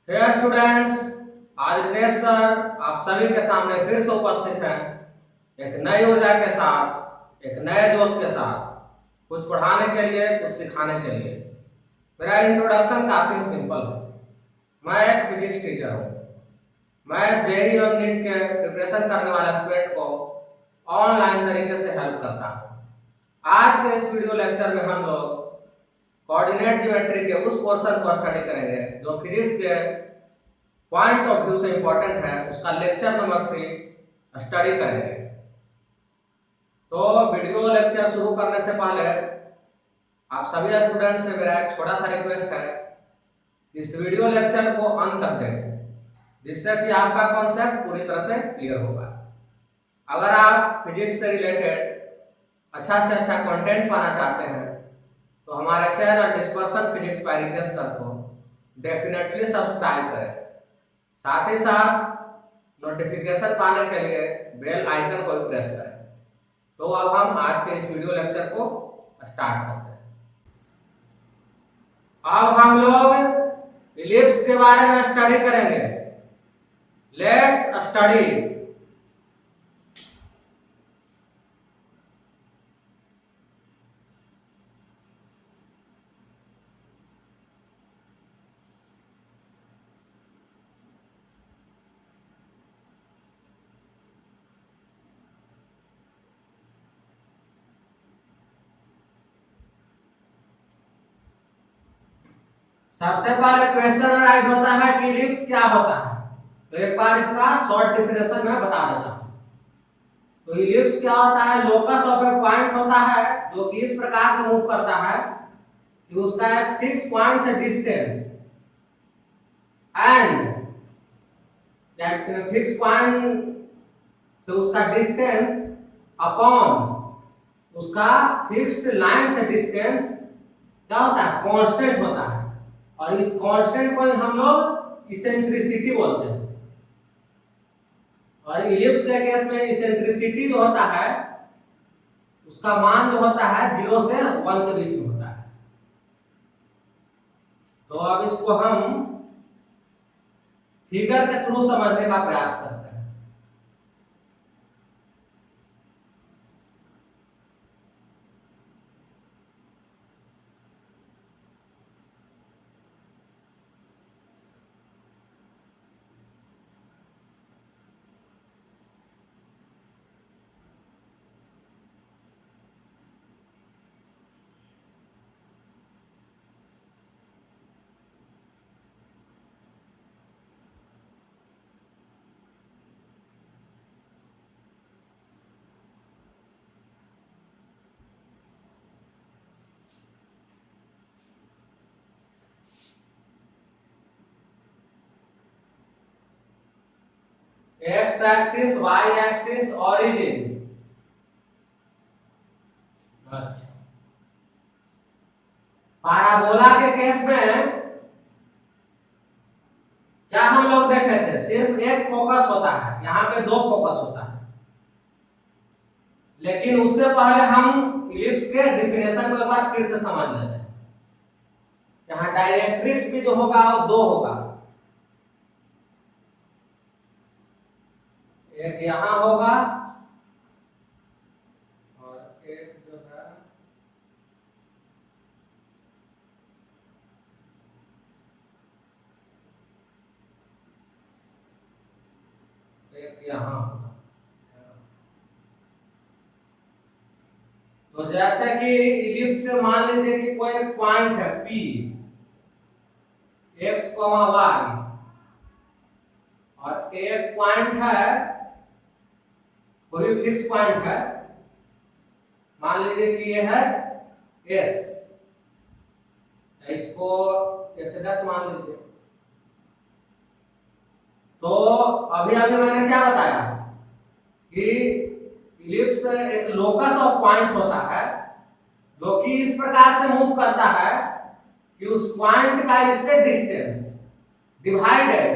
हे students, आज Ritesh sir आप सभी के सामने फिर से उपस्थित हैं एक नई ऊर्जा के साथ, एक नए जोश के साथ, कुछ पढ़ाने के लिए, कुछ सिखाने के लिए। मेरा इंट्रोडक्शन काफी सिंपल है। मैं एक फिजिक्स टीचर हूँ। मैं जेईई और नीट के प्रिपरेशन करने वाले स्टूडेंट को ऑनलाइन तरीके से हेल्प करता हूँ। आज के इस वीडियो लेक्चर में हम लोग कोऑर्डिनेट ज्योमेट्री के उस पोर्शन को स्टडी करेंगे जो फिजिक्स के पॉइंट ऑफ व्यू से इंपॉर्टेंट है। उसका लेक्चर नंबर 3 स्टडी करेंगे। तो वीडियो लेक्चर शुरू करने से पहले आप सभी स्टूडेंट से मेरा एक छोटा सा रिक्वेस्ट है, इस वीडियो लेक्चर को अंत तक देखें, जिससे कि आपका कॉन्सेप्ट पूरी तरह से क्लियर होगा। अगर आप फिजिक्स से रिलेटेड अच्छा से अच्छा कंटेंट पाना चाहते हैं तो हमारे channel dispersion physics by Ritesh sir को डेफिनेटली सब्सक्राइब करें। साथ ही साथ नोटिफिकेशन पाने के लिए बेल आइकन को भी प्रेस करें। तो अब हम आज के इस वीडियो लेक्चर को स्टार्ट करते हैं। अब हम लोग इलिप्स के बारे में स्टडी करेंगे। Let's study. सबसे पहले क्वेश्चन अराइज होता है कि इलिप्स क्या होता है। तो एक बार इसका शॉर्ट डेफिनेशन में बता देता हूं। तो इलिप्स क्या होता है? लोकस ऑफ ए पॉइंट होता है जो कि इस प्रकार से मूव करता है कि उसका एक फिक्स पॉइंट से distance and that fix point से उसका डिस्टेंस अपॉन उसका फिक्स्ड लाइन से डिस्टेंस क्या होता है? कांस्टेंट होता है। और इस कांस्टेंट को हम लोग इसेंट्रिसिटी बोलते हैं। और इलिप्स के केस में इसेंट्रिसिटी जो होता है उसका मान जो होता है 0 से 1 के बीच में होता है। तो अब इसको हम फिगर के थ्रू समझने का प्रयास करते हैं। X axis, y axis, origin. अच्छा, पैराबोला के केस में क्या हम लोग देखे थे? सिर्फ एक फोकस होता है, यहाँ पे दो फोकस होता है। लेकिन उससे पहले हम इलिप्स के डेफिनेशन को एक बार फिर से समझ लेते हैं। यहाँ डायरेक्ट्रिक्स भी जो होगा वो दो होगा, एक यहाँ होगा और एक जो है एक यहाँ होगा। तो जैसे कि इलिप्स में मान लीजिए कि कोई पॉइंट है P, x, y और एक पॉइंट है, कोई भी फिक्स पॉइंट है, मान लीजिए कि ये है S, इसको S' मान लीजिए। तो अभी अभी मैंने क्या बताया कि इलिप्स एक लोकस ऑफ पॉइंट होता है जो कि इस प्रकार से मूव करता है कि उस पॉइंट का इससे डिस्टेंस डिवाइडेड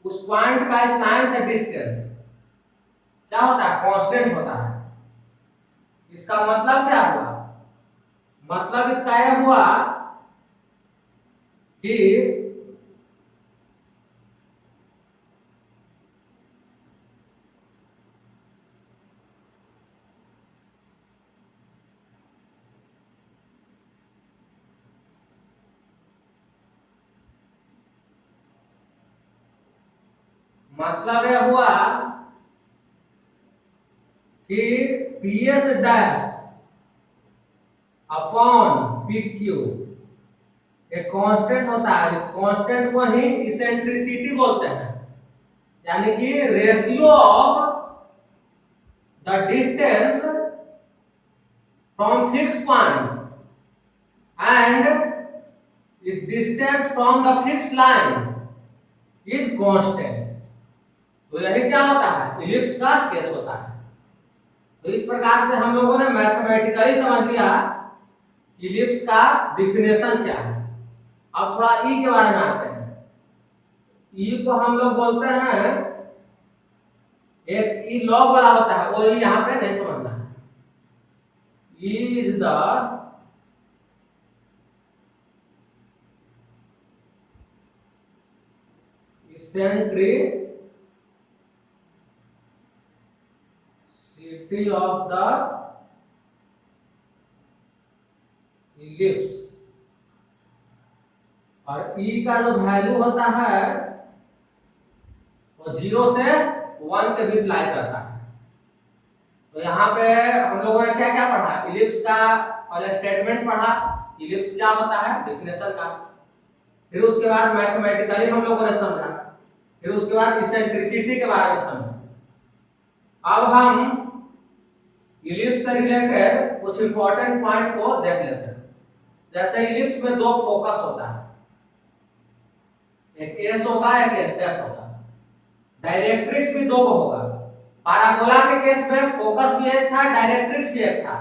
उस पॉइंट का इस लाइन से डिस्टेंस क्या होता है? कांस्टेंट होता है। इसका मतलब क्या हुआ? मतलब इसका यह हुआ कि मतलब यह हुआ कि P S dash upon P Q एक कांस्टेंट होता है। इस कांस्टेंट को ही इसेंट्रिसिटी बोलते हैं, यानी कि ratio of the distance from fix point and इस distance from the fixed line is constant. तो यही क्या होता है, इलिप्स का केस होता है। तो इस प्रकार से हम लोगों ने मैथमेटिकली समझ लिया इलिप्स का डिफिनेशन क्या है। अब थोड़ा ई के बारे में आते हैं। ई को हम लोग बोलते हैं, एक ई लॉग वाला होता है, वो ई यहां पे नहीं समझना है। E is the eccentricity of the ellipse. और ई का जो वैल्यू होता है वो 0 से 1 के बीच लाई करता है। तो यहाँ पे हम लोगों ने क्या क्या पढ़ा, इलिप्स का और स्टेटमेंट पढ़ा, इलिप्स क्या होता है डेफिनेशन का। फिर उसके बाद मैथमेटिकली हम लोगों ने समझा, फिर उसके बाद इसेंट्रिसिटी के बारे में समझा। अब हम इलिप्स से रिलेटेड कुछ इंपॉर्टेंट पॉइंट को देख लेते हैं। जैसे इलिप्स में दो फोकस होता है, एक एस होगा एक एस डैश होगा। डायरेक्ट्रिक्स भी दो होगा। पैराबोला के केस में फोकस भी एक था, डायरेक्ट्रिक्स भी एक था,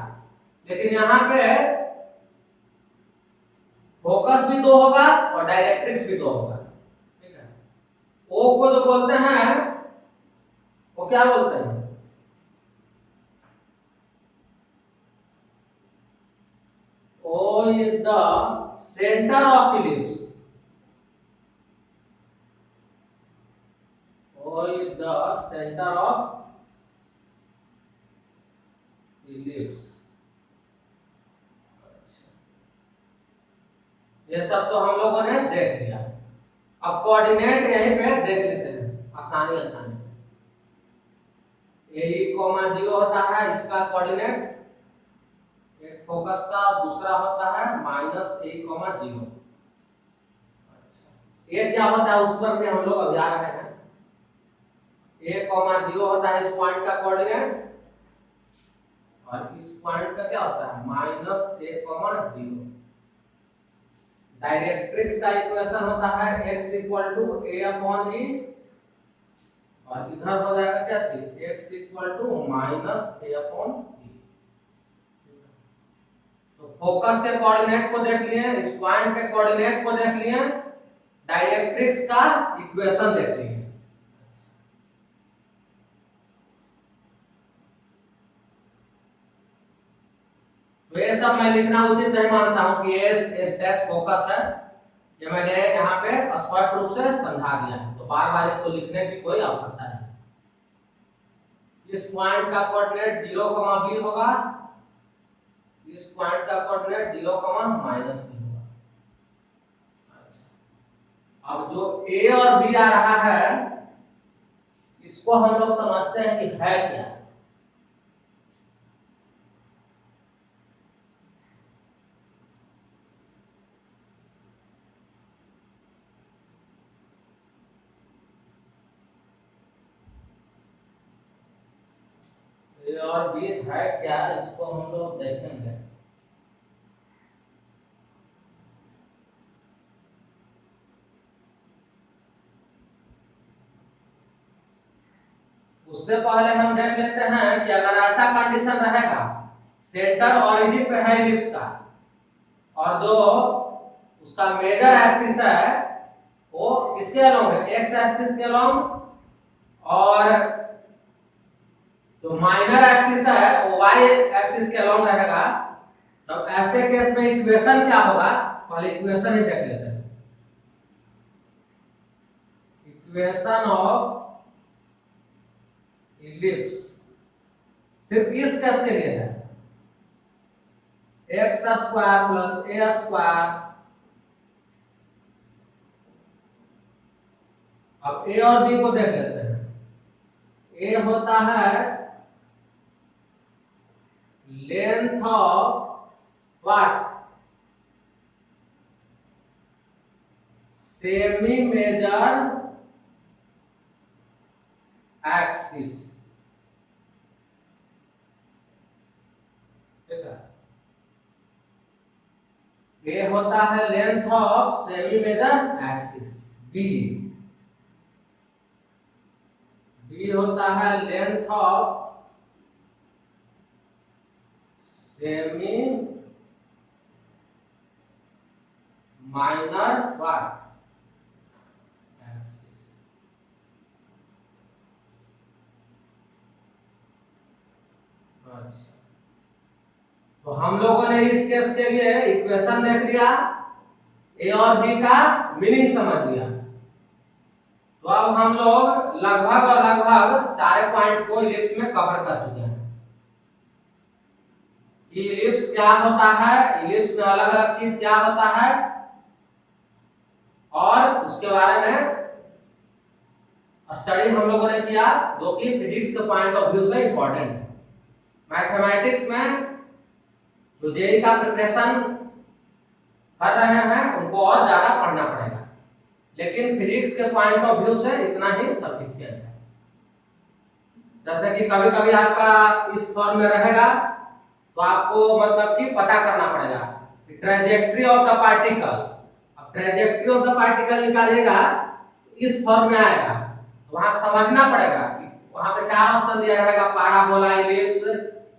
लेकिन यहाँ पे फोकस भी दो होगा और डायरेक्ट्रिक्स भी दो होगा। ठीक है। ओ को जो बोलते हैं वो क्या बोलते हैं, O is the center of ellipse. O is the center of ellipse. ये सब तो हम लोगों ने देख लिया। अब कोऑर्डिनेट यहीं पे देख लेते हैं आसानी से। ए कॉमा 0 होता है, इसका कोऑर्डिनेट एक फोकस का, दूसरा होता है -a,0। ये क्या होता है उस पर भी हम लोग अभी आ रहे हैं। a,0 होता है इस पॉइंट का कोऑर्डिनेट, और इस पॉइंट का क्या होता है -a,0। डायरेक्ट्रिक्स का इक्वेशन होता है x = a/e, और इधर हो जाएगा क्या चीज, x = -a/e। तो फोकस के कोऑर्डिनेट को देख लिए, इस पॉइंट के कोऑर्डिनेट को देख लिए, डायरेक्ट्रिक्स का इक्वेशन देख लिए। तो ये सब मैं लिखना उचित नहीं मानता हूं कि एस डैश फोकस है। ये मैंने यहाँ पे स्पष्ट रूप से समझा दिया है, तो बार बार इसको लिखने की कोई आवश्यकता नहीं। इस पॉइंट का कोऑर्डिनेट 0, b होगा, इस पॉइंट का कोऑर्डिनेट 0, -b होगा। अब जो a और b आ रहा है, इसको हम लोग समझते हैं कि है क्या। a और b है क्या, इसको हम लोग देखेंगे। उससे पहले हम देख लेते हैं कि अगर ऐसा कंडीशन रहेगा, सेंटर ऑरिजिन पे है इलिप्स का, और जो उसका मेजर एक्सिस है वो किसके अलोंग है, एक्स एक्सिस के अलोंग, और जो माइनर एक्सिस है वो वाई एक्सिस के अलोंग रहेगा। तब ऐसे केस में इक्वेशन क्या होगा, पहले इक्वेशन ही देख लेते हैं। इक्वेशन ऑफ इलिप्स सिर्फ इस केस के लिए है, x² + a²। अब a और b को देख लेते हैं। ए होता है length of what, semi major axis, ठीक है। ए होता है length of semi major axis, b होता है length of semi minor what axis. अच्छा, तो हम लोगों ने इस केस के लिए इक्वेशन देख लिया, ए और बी का मीनिंग समझ लिया। तो अब हम लोग लगभग सारे पॉइंट को इलिप्स में कवर कर चुके हैं कि इलिप्स क्या होता है, इलिप्स में अलग अलग चीज क्या होता है, और उसके बारे में स्टडी हम लोगों ने किया, जो कि फिजिक्स के पॉइंट ऑफ व्यू से इंपॉर्टेंट है। मैथमेटिक्स में जो जेईई का प्रिपरेशन कर रहे हैं उनको और ज्यादा पढ़ना पड़ेगा, लेकिन फिजिक्स के पॉइंट ऑफ व्यू से इतना ही सफिशिएंट है। जैसे कि कभी कभी आपका इस फॉर्म में रहेगा तो आपको मतलब कि पता करना पड़ेगा कि ट्रेजेक्ट्री ऑफ द पार्टिकल। अब ट्रेजेक्ट्री ऑफ द पार्टिकल निकालिएगा इस फॉर्म में आएगा, तो वहां समझना पड़ेगा कि वहां पे चार ऑप्शन दिया रहेगा, parabola, ellipse,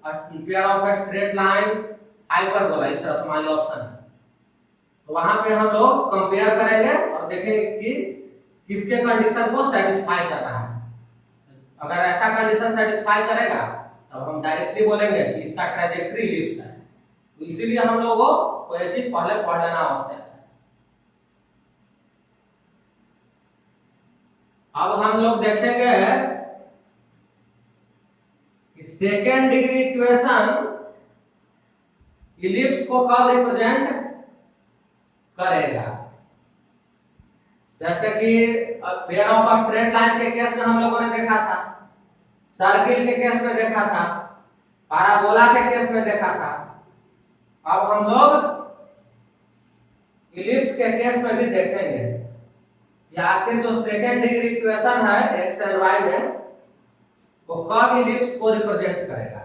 pair of a straight line, hyperbola, इस तरह से मान लीजिए ऑप्शन है। तो वहां पे हम लोग कंपेयर करेंगे और देखेंगे कि किसके कंडीशन को सेटिस्फाई कर रहा है। अगर ऐसा कंडीशन सेटिस्फाई करेगा तब हम डायरेक्टली बोलेंगे कि इसका ट्रेजेक्टरी इलिप्स है। तो इसीलिए हम लोगों को ये चीज पहले पढ़ लेना आवश्यक है। अब हम लोग देखेंगे कि सेकेंड डिग्री इक्वेशन इलिप्स को कब रिप्रेजेंट करेगा। जैसे कि pair of a straight line के केस में हम लोगों ने देखा था, सर्किल के केस में देखा था, पैराबोला के केस में देखा था। अब हम लोग इलिप्स के केस में भी देखेंगे कि आखिर जो सेकेंड डिग्री इक्वेशन है एक्स एंड वाई में वो कब इलिप्स को रिप्रेजेंट करेगा।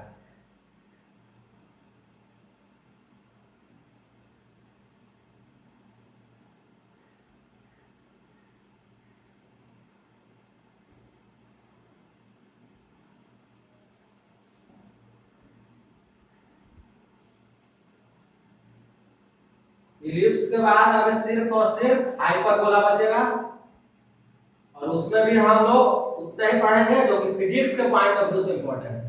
इलिप्स के बाद हमें सिर्फ और सिर्फ हाइपरबोला बचेगा, और उसमें भी हम लोग उतना ही पढ़ेंगे जो कि फिजिक्स के पॉइंट ऑफ व्यू से इंपॉर्टेंट है।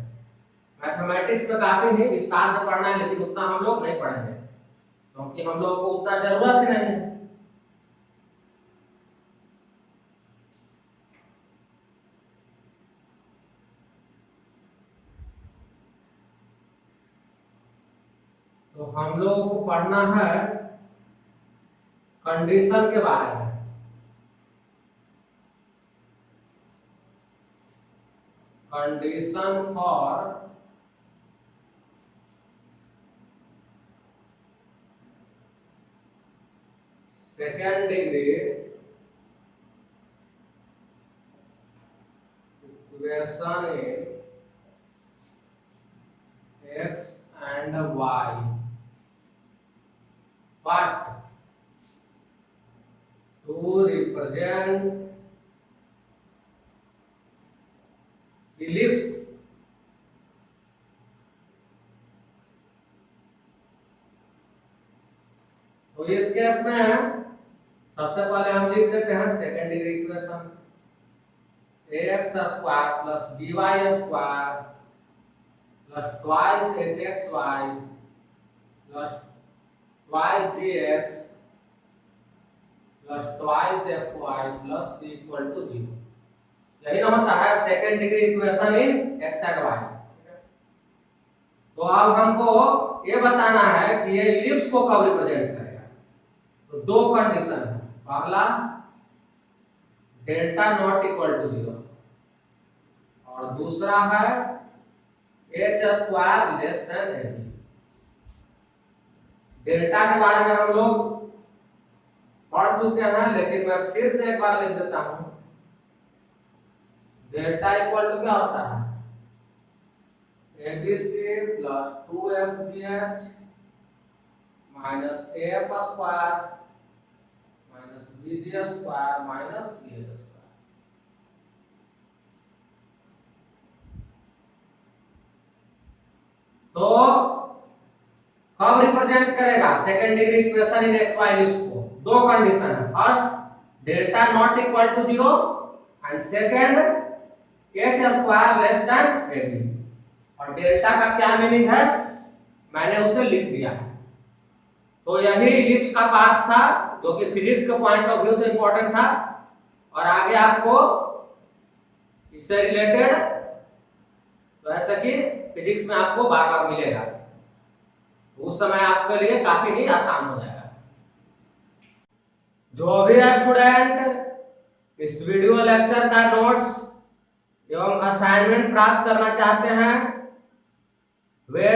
मैथमेटिक्स में काफी ही विस्तार से पढ़ना है, लेकिन उतना हम लोग नहीं पढ़ेंगे क्योंकि हम लोगों को उतना जरूरत ही नहीं है। तो हम लोगों को पढ़ना है कंडीशन के बारे में। Condition for second degree equation in x and y, but to represent ellipse तो इस केस में सबसे पहले हम लिख देते हैं second degree equation ax square plus by square plus twice hxy plus twice gx plus twice fy plus c equal to 0। यही ना होता है second degree equation in x and y. तो अब हमको ये बताना है कि ये इलिप्स को कब रिप्रेजेंट करेगा। तो दो कंडीशन है, पहला डेल्टा नॉट इक्वल टू 0 और दूसरा है एच स्क्वायर लेस देन ए बी। डेल्टा के बारे में हम लोग पढ़ चुके हैं, लेकिन मैं फिर से एक बार लिख देता हूं। डेल्टा इक्वल टू क्या होता है, ABC plus 2fgh minus F square minus BG square minus C H square. तो कब रिप्रेजेंट करेगा second degree equation in x Y लिप्स को? दो कंडीशन है, first delta not equal to 0 and second H square less than A B. और delta का क्या मीनिंग है मैंने उसे लिख दिया। तो यही इलिप्स का पार्ट था जो कि फिजिक्स के पॉइंट ऑफ व्यू से इंपॉर्टेंट था, और आगे आपको इससे रिलेटेड तो ऐसा कि फिजिक्स में आपको बार बार मिलेगा, उस समय आपके लिए काफी ही आसान हो जाएगा। जो भी स्टूडेंट इस वीडियो लेक्चर का नोट्स एवं असाइनमेंट प्राप्त करना चाहते हैं वे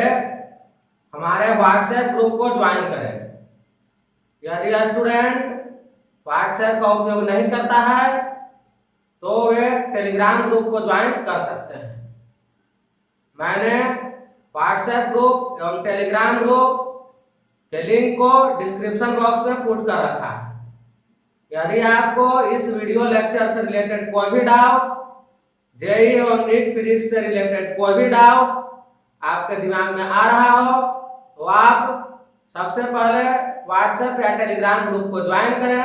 हमारे व्हाट्सएप ग्रुप को ज्वाइन करें। यदि स्टूडेंट व्हाट्सएप का उपयोग नहीं करता है तो वे टेलीग्राम ग्रुप को ज्वाइन कर सकते हैं। मैंने व्हाट्सएप ग्रुप एवं टेलीग्राम ग्रुप के लिंक को डिस्क्रिप्शन बॉक्स में पुट कर रखा है। यदि आपको इस वीडियो लेक्चर से रिलेटेड कोई भी डाउट, जेईई एवं नीट फिजिक्स से रिलेटेड कोई भी डाउट आपके दिमाग में आ रहा हो तो आप सबसे पहले व्हाट्सएप या टेलीग्राम ग्रुप को ज्वाइन करें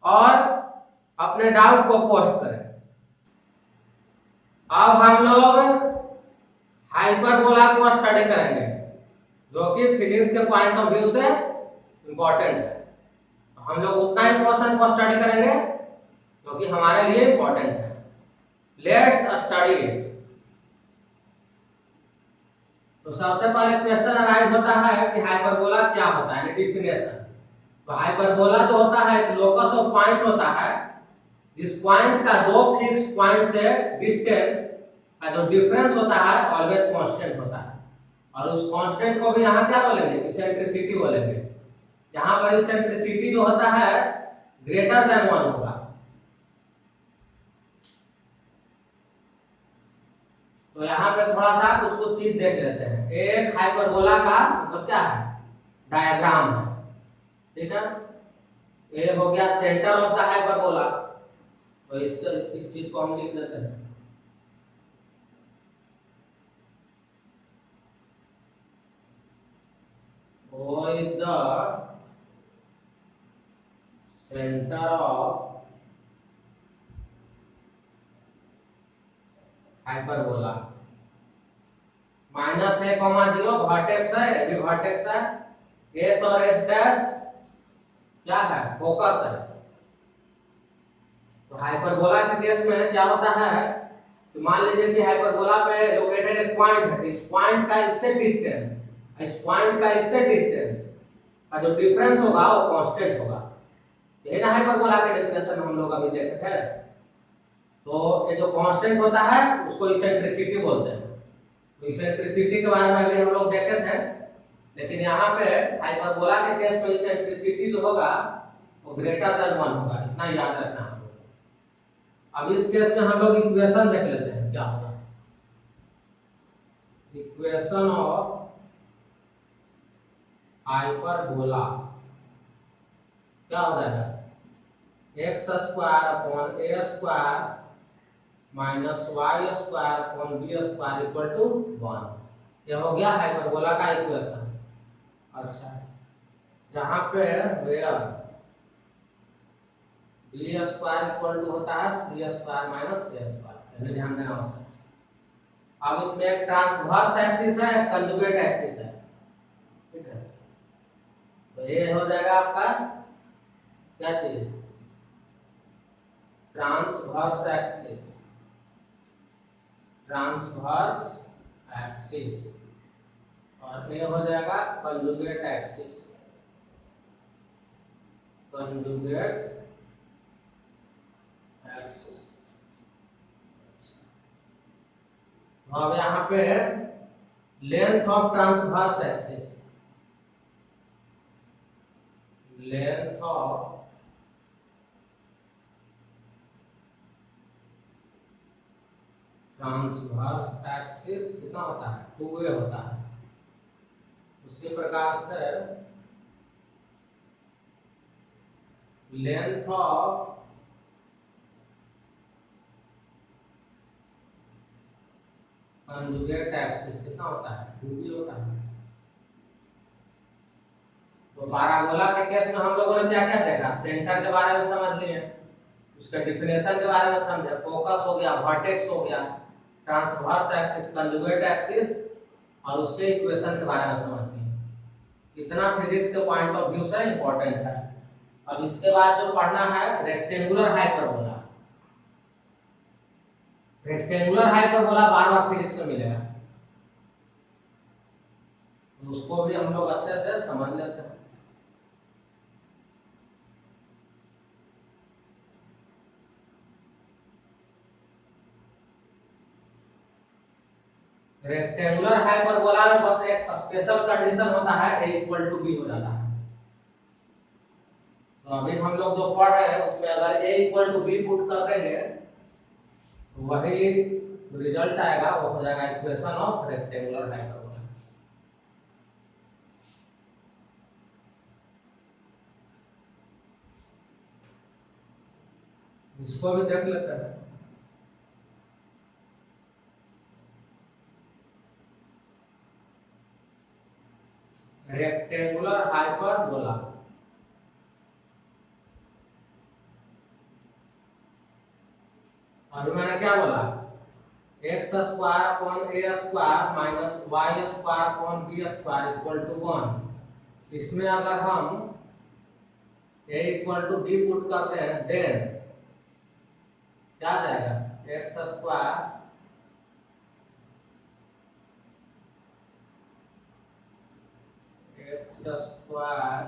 और अपने डाउट को पोस्ट करें। अब हम लोग हाइपरबोला को स्टडी करेंगे जो कि फिजिक्स के पॉइंट ऑफ व्यू से इंपॉर्टेंट है। हम लोग उतना ही पोर्शन को स्टडी करेंगे जो कि हमारे लिए इंपॉर्टेंट है। Let's study it. तो सबसे पहले क्वेश्चन अराइज होता है कि हाइपरबोला क्या होता है, डिफिनेशन। तो हाइपरबोला जो होता है एक लोकस ऑफ पॉइंट होता है जिस पॉइंट का दो फिक्स्ड पॉइंट से डिस्टेंस का जो डिफरेंस होता है ऑलवेज कांस्टेंट होता है, और उस कांस्टेंट को भी यहाँ क्या बोलेंगे, इसेंट्रिसिटी बोलेंगे। यहाँ पर इसेंट्रिसिटी जो होता है ग्रेटर देन 1 होगा। तो यहाँ पे थोड़ा सा कुछ चीज देख लेते हैं। एक हाइपरबोला का मतलब क्या है, डायग्राम है, ठीक है। ये हो गया सेंटर ऑफ द हाइपरबोला। तो इस चीज को हम लिख देते हैं। वो is the centre of hyperbola. Minus A comma 0 vertex है, ये भी वर्टेक्स है। एस और एस डैश क्या है, फोकस है। तो हाइपरबोला के केस में क्या होता है तो मान लीजिए कि हाइपरबोला पे लोकेटेड एक पॉइंट है, इस पॉइंट का इससे डिस्टेंस, इस पॉइंट का इससे डिस्टेंस का जो डिफरेंस होगा वो कांस्टेंट होगा। यही ना हाइपरबोला के डेफिनेशन हम लोग अभी देखे थे। तो ये जो कांस्टेंट होता है उसको इसेंट्रिसिटी बोलते हैं। तो इसेंट्रिसिटी के बारे में भी हम लोग देखे थे, लेकिन यहाँ पे हाइपरबोला के केस में इसेंट्रिसिटी जो होगा वो ग्रेटर देन 1 होगा, इतना याद रखना है। अब इस केस में हम लोग इक्वेशन देख लेते हैं क्या होगा। इक्वेशन ऑफ हाइपरबोला क्या हो जाएगा, x square upon a square minus y square upon b square equal to 1। यह हो गया हाइपरबोला का इक्वेशन। अच्छा, जहां पे where b square equal to होता है c square minus a square, ये ध्यान देना आवश्यक है। अब इसमें एक ट्रांसवर्स एक्सिस है, एक कंजुगेट एक्सिस है, ठीक है। तो ये हो जाएगा आपका क्या चीज, ट्रांसवर्स एक्सिस, ट्रांसवर्स एक्सिस, और ये हो जाएगा कंजुगेट एक्सिस, कंजुगेट एक्सिस। तो अब यहाँ पे length of transverse axis, length of transverse axis कितना होता है, 2a होता है। उसी प्रकार से लेंथ ऑफ कंजुगेट एक्सिस कितना होता है, 2b होता है। तो पैराबोला के केस में हम लोगों ने क्या क्या देखा, सेंटर के बारे में समझ लिए, उसके डिफिनेशन के बारे में समझे, फोकस हो गया, वर्टेक्स हो गया, ट्रांसवर्स एक्सिस, कंजुगेट एक्सिस और उसके इक्वेशन के बारे में समझ लिए। इतना फिजिक्स के पॉइंट ऑफ व्यू से इंपॉर्टेंट है। अब इसके बाद जो पढ़ना है रेक्टेंगुलर हाइपरबोला। रेक्टेंगुलर हाइपरबोला बार बार फिजिक्स में मिलेगा, तो उसको भी हम लोग अच्छे से समझ लेते हैं। रेक्टेंगुलर हाइपरबोला में बस एक स्पेशल कंडीशन होता है, a इक्वल टू बी हो जाता है। तो अभी हम लोग जो पढ़ रहे हैं उसमें अगर a equal to b put कर देंगे तो वही रिजल्ट आएगा, वो हो जाएगा इक्वेशन ऑफ रेक्टेंगुलर हाइपरबोला। इसको भी देख लेते हैं। रेक्टेंगुलर हाइपरबोला, अभी मैंने क्या बोला, x square upon a square minus y square upon b square equal to 1। इसमें अगर हम a equal to b put करते हैं देन क्या आ जाएगा, एक्स स्क्वायर एक्स स्क्वायर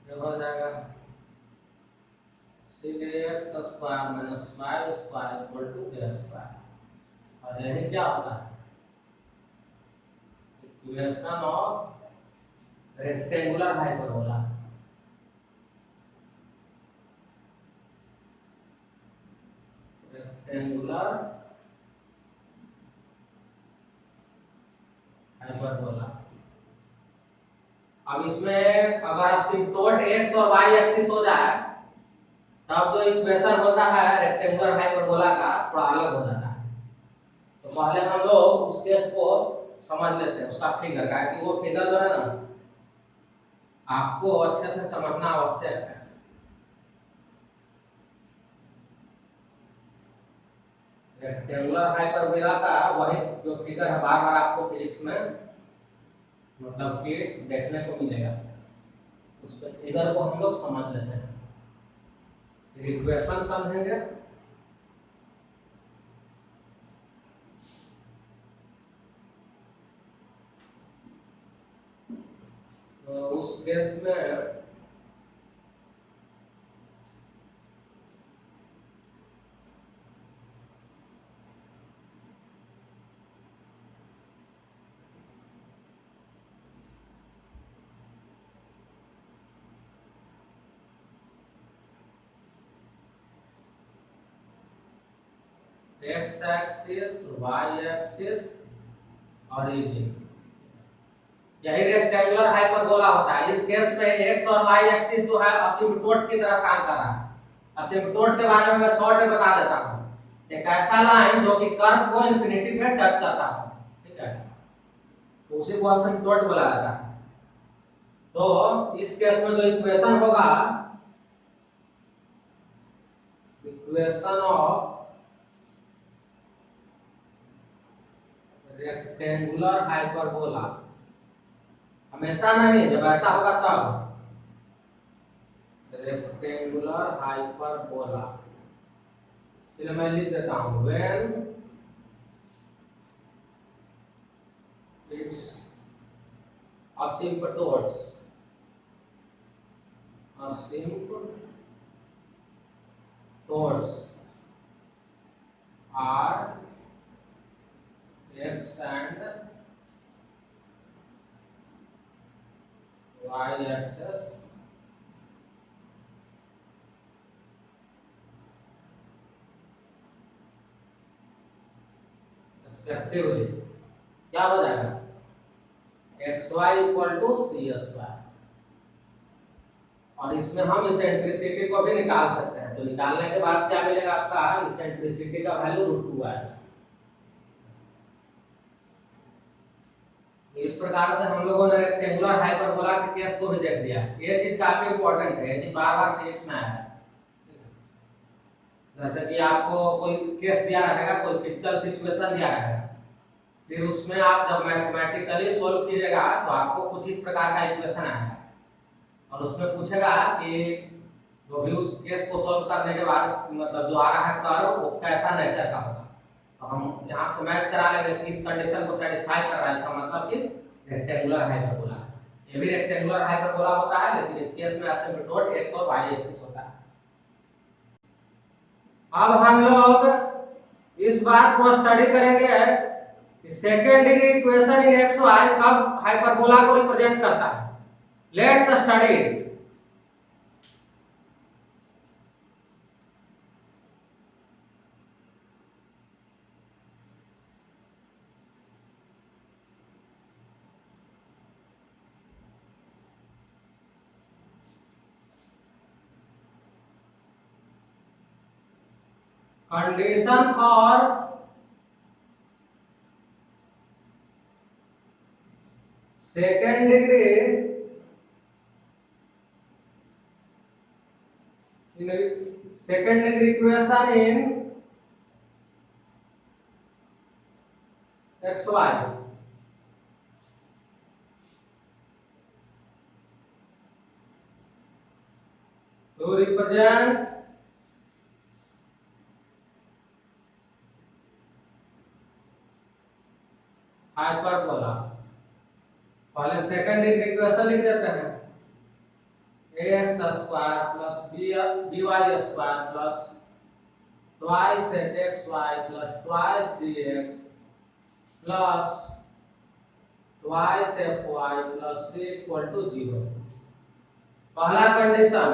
ये हो जाएगा सीधे x square minus y square equal to a square. और यही क्या होता है, equation of rectangular hyperbola. Rectangular hyperbola. अब इसमें अगर असिम्प्टोट x और y एक्सिस हो जाए तब जो इक्वेशन होता है रेक्टेंगुलर हाइपरबोला का थोड़ा अलग हो जाता है। तो पहले हम लोग उस केस को समझ लेते हैं, उसका फिगर का, कि वो फिगर जो है ना आपको अच्छे से समझना आवश्यक है। रेक्टेंगुलर हाइपरबोला का वही जो फिगर है बार बार आपको फिजिक्स में मतलब कि देखने को मिलेगा, उसके फिगर को हम लोग समझ लेते हैं, इक्वेशन समझेंगे। तो उस केस में x axis, y axis, origin, यही रेक्टेंगुलर हाइपरबोला होता है। इस केस में एक्स और वाई एक्सिस जो है असिम्प्टोट की तरह काम कर रहा है। असिम्प्टोट के बारे में मैं शॉर्ट में बता देता हूँ, एक ऐसा लाइन जो कि कर्व को इंफिनिटी पे टच करता है, ठीक है, तो उसी को असिम्प्टोट बोला जाता है। तो इस केस में जो इक्वेशन होगा, इक्वेशन ऑफ रेक्टेंगुलर हाइपरबोला, हमेशा नहीं, जब ऐसा होगा तब रेक्टेंगुलर हाइपरबोला, चलिए मैं लिख देता हूं, when it's asymptotes are x and y axis respectively क्या हो जाएगा xy equal to c square. और इसमें हम इसेंट्रिसिटी को भी निकाल सकते हैं, तो निकालने के बाद क्या मिलेगा आपका इसेंट्रिसिटी का वैल्यू √2 आएगा। इस प्रकार से हम लोगों ने रेक्टेंगुलर हाइपरबोला के केस को भी देख लिया। ये चीज काफी इंपॉर्टेंट है, ये चीज बार बार फिजिक्स में आया है। जैसे कि आपको कोई केस दिया रहेगा, कोई फिजिकल सिचुएशन दिया रहेगा, फिर उसमें आप जब मैथमेटिकली सोल्व कीजिएगा तो आपको कुछ इस प्रकार का इक्वेशन आएगा और उसमें पूछेगा कि जो भी उस केस को सोल्व करने के बाद मतलब जो आ रहा है कर्व वो कैसा नेचर का होगा। तो हम यहाँ से मैच करा लेंगे कि इस कंडीशन को सेटिस्फाई कर रहा है, इसका मतलब कि रेक्टेंगुलर हाइपरबोला है। ये भी रेक्टेंगुलर हाइपरबोला होता है, लेकिन इस केस में असिम्प्टोट x और y एक्सिस होता है। अब हम लोग इस बात को स्टडी करेंगे कि second degree equation in x y कब हाइपरबोला को रिप्रेजेंट करता है। Let's study. Condition for second degree equation in x y to represent hyperbola. पहले सेकंड डिग्री इक्वेशन लिख देते हैं, ax square plus by square plus twice hxy plus twice dx plus twice fy plus c equal to 0। पहला condition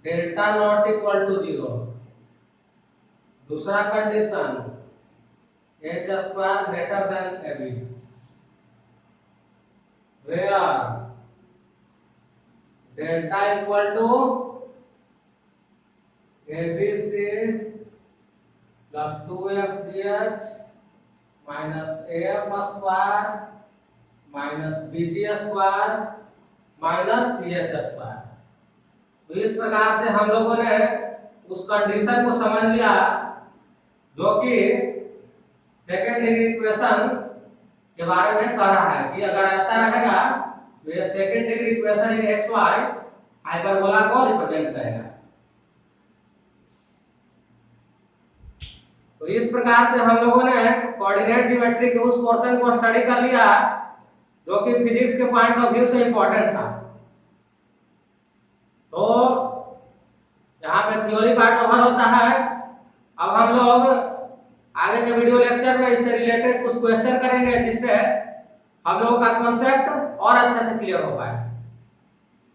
delta not equal to 0। दूसरा condition h square greater than ab, where delta equal to abc plus 2fgh minus af square minus bg square minus ch square। तो इस प्रकार से हम लोगों ने उस कंडीशन को समझ लिया जो कि सेकेंड डिग्री इक्वेशन के बारे में कह रहा है कि अगर ऐसा रहेगा तो ये second degree equation in x y hyperbola को रिप्रेजेंट करेगा। तो इस प्रकार से हम लोगों ने कोऑर्डिनेट ज्योमेट्री के उस पोर्शन को स्टडी कर लिया जो कि फिजिक्स के पॉइंट ऑफ व्यू से इंपॉर्टेंट था। तो यहाँ पे थ्योरी पार्ट ओवर होता है। अब हम लोग आगे के वीडियो लेक्चर में इससे रिलेटेड कुछ क्वेश्चन करेंगे जिससे हम लोगों का कॉन्सेप्ट और अच्छे से क्लियर हो पाए।